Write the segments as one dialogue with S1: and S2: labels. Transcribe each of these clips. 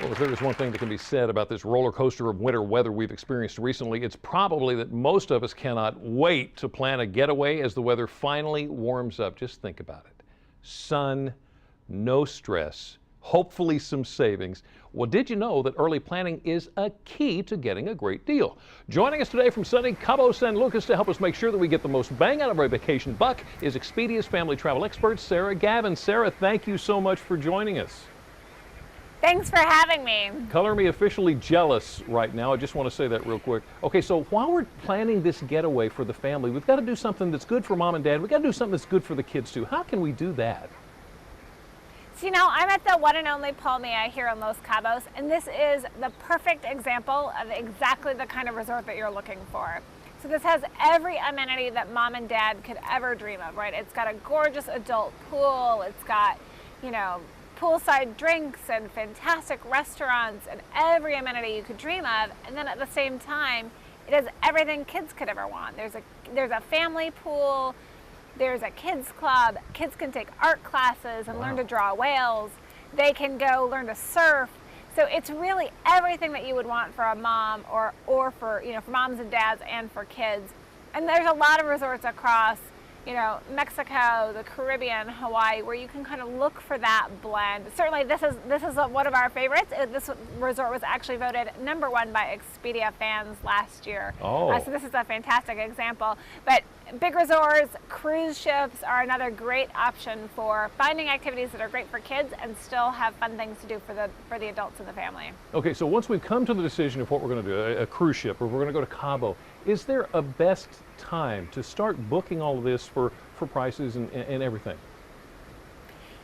S1: Well, if there is one thing that can be said about this roller coaster of winter weather we've experienced recently, it's probably that most of us cannot wait to plan a getaway as the weather finally warms up. Just think about it. Sun, no stress, hopefully some savings. Well, did you know that early planning is a key to getting a great deal? Joining us today from sunny Cabo San Lucas to help us make sure that we get the most bang out of our vacation buck is Expedia's family travel expert, Sarah Gavin. Sarah, thank you so much for joining us.
S2: Thanks for having me.
S1: Color me officially jealous right now. I just want to say that real quick. Okay, so while we're planning this getaway for the family, we've got to do something that's good for mom and dad. We've got to do something that's good for the kids too. How can we do that?
S2: So, I'm at the one and only Palmilla here in Los Cabos, and this is the perfect example of exactly the kind of resort that you're looking for. So this has every amenity that mom and dad could ever dream of, right? It's got a gorgeous adult pool. It's got, poolside drinks and fantastic restaurants and every amenity you could dream of. And then at the same time, it has everything kids could ever want. There's a family pool. There's a kids club. Kids can take art classes and learn to draw whales. They can go learn to surf. So it's really everything that you would want for a mom or for, for moms and dads and for kids. And there's a lot of resorts across, Mexico, the Caribbean, Hawaii, where you can kind of look for that blend. Certainly this is one of our favorites. This resort was actually voted #1 by Expedia fans last year. So this is a fantastic example. But big resorts, cruise ships are another great option for finding activities that are great for kids and still have fun things to do for the adults in the family.
S1: Okay, so once we've come to the decision of what we're going to do, a cruise ship, or we're going to go to Cabo, is there a best time to start booking all of this for prices and everything?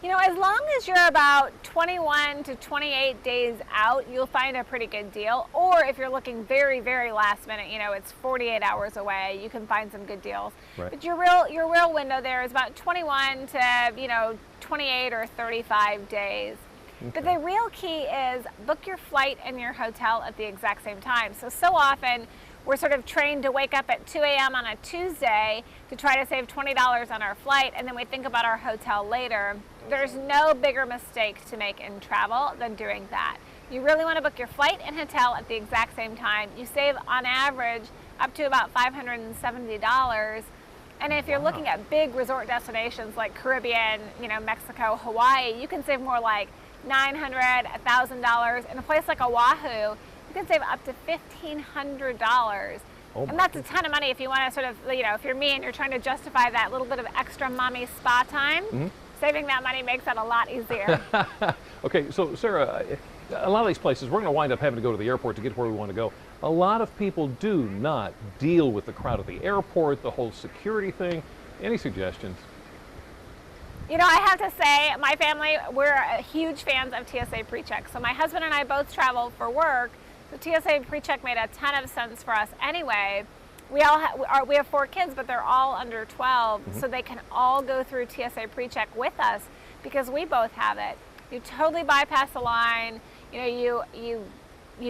S2: As long as you're about 21 to 28 days out, you'll find a pretty good deal. Or if you're looking very, very last minute, it's 48 hours away, you can find some good deals. Right. But your real window there is about 21 to 28 or 35 days. Okay. But the real key is book your flight and your hotel at the exact same time. So often we're sort of trained to wake up at 2 a.m. on a Tuesday to try to save $20 on our flight, and then we think about our hotel later. There's no bigger mistake to make in travel than doing that. You really want to book your flight and hotel at the exact same time. You save, on average, up to about $570. And if you're looking at big resort destinations like Caribbean, Mexico, Hawaii, you can save more like $900, $1,000. In a place like Oahu, you can save up to $1,500. And that's a ton of money if you want to sort of, if you're me and you're trying to justify that little bit of extra mommy spa time, saving that money makes it a lot easier.
S1: Okay, so Sarah, a lot of these places, we're going to wind up having to go to the airport to get where we want to go. A lot of people do not deal with the crowd at the airport, the whole security thing. Any suggestions?
S2: I have to say, my family, we're huge fans of TSA PreCheck. So my husband and I both travel for work. So TSA PreCheck made a ton of sense for us anyway. We have 4 kids, but they're all under 12, so they can all go through TSA PreCheck with us because we both have it. You totally bypass the line. You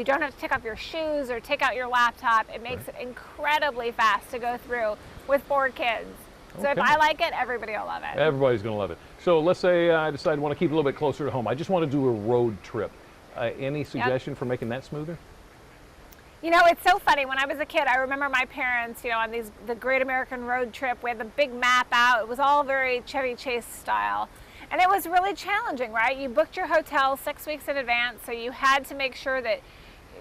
S2: don't have to take off your shoes or take out your laptop. It makes it incredibly fast to go through with 4 kids. So if I like it, everybody will love it.
S1: Everybody's going to love it. So let's say I decide I want to keep it a little bit closer to home. I just want to do a road trip. Any suggestion for making that smoother?
S2: It's so funny. When I was a kid, I remember my parents, on the Great American Road Trip. We had the big map out. It was all very Chevy Chase style. And it was really challenging, right? You booked your hotel 6 weeks in advance, so you had to make sure that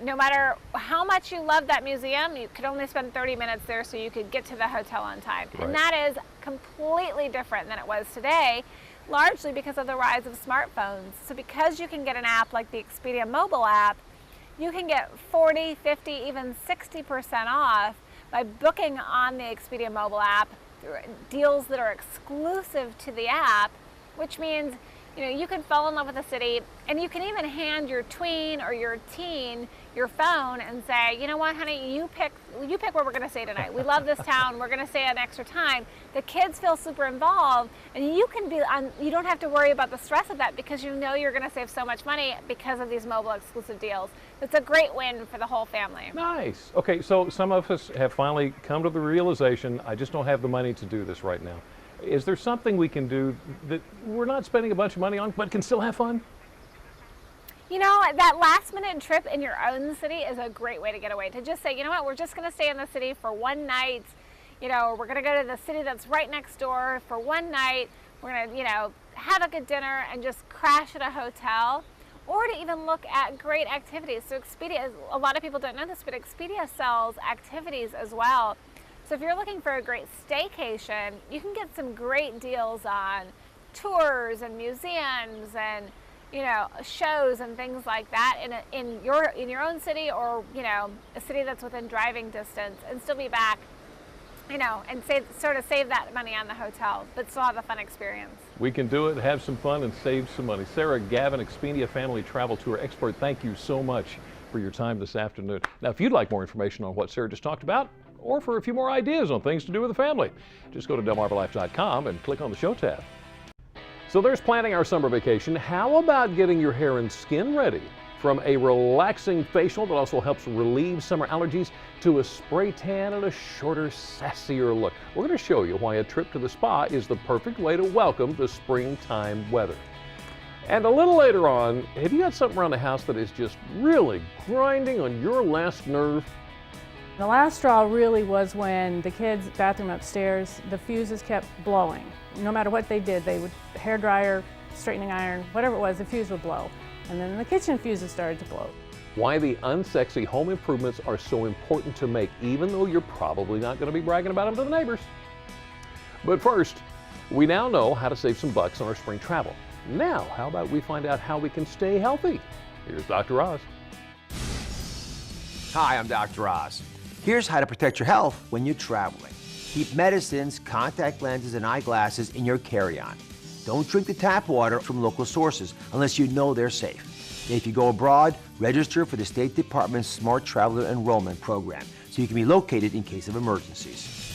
S2: no matter how much you loved that museum, you could only spend 30 minutes there so you could get to the hotel on time. Right. And that is completely different than it was today, largely because of the rise of smartphones. So because you can get an app like the Expedia mobile app, you can get 40, 50, even 60% off by booking on the Expedia mobile app deals that are exclusive to the app, which means you can fall in love with a city, and you can even hand your tween or your teen your phone and say, you know what, honey, you pick where we're going to stay tonight. We love this town. We're going to stay an extra time. The kids feel super involved, and you don't have to worry about the stress of that because you're going to save so much money because of these mobile exclusive deals. It's a great win for the whole family.
S1: Nice. Okay, so some of us have finally come to the realization, I just don't have the money to do this right now. Is there something we can do that we're not spending a bunch of money on but can still have fun?
S2: You know, that last minute trip in your own city is a great way to get away. To just say, you know what, we're just going to stay in the city for one night. You know, we're going to go to the city that's right next door for one night. We're going to, you know, have a good dinner and just crash at a hotel. Or to even look at great activities. So Expedia, a lot of people don't know this, but Expedia sells activities as well. So if you're looking for a great staycation, you can get some great deals on tours and museums and, you know, shows and things like that in your own city, or, you know, a city that's within driving distance, and still be back, you know, and save that money on the hotel, but still have a fun experience.
S1: We can do it, have some fun, and save some money. Sarah Gavin, Expedia Family Travel Tour expert, thank you so much for your time this afternoon. Now, if you'd like more information on what Sarah just talked about, or for a few more ideas on things to do with the family, just go to delmarvalife.com and click on the show tab. So there's planning our summer vacation. How about getting your hair and skin ready? From a relaxing facial that also helps relieve summer allergies to a spray tan and a shorter, sassier look. We're going to show you why a trip to the spa is the perfect way to welcome the springtime weather. And a little later on, have you got something around the house that is just really grinding on your last nerve?
S3: The last straw really was when the kids' bathroom upstairs, the fuses kept blowing. No matter what they did, they would hair dryer, straightening iron, whatever it was, the fuse would blow. And then the kitchen fuses started to blow.
S1: Why the unsexy home improvements are so important to make, even though you're probably not going to be bragging about them to the neighbors. But first, we now know how to save some bucks on our spring travel. Now, how about we find out how we can stay healthy? Here's Dr. Oz.
S4: Hi, I'm Dr. Oz. Here's how to protect your health when you're traveling. Keep medicines, contact lenses, and eyeglasses in your carry-on. Don't drink the tap water from local sources unless you know they're safe. If you go abroad, register for the State Department's Smart Traveler Enrollment Program so you can be located in case of emergencies.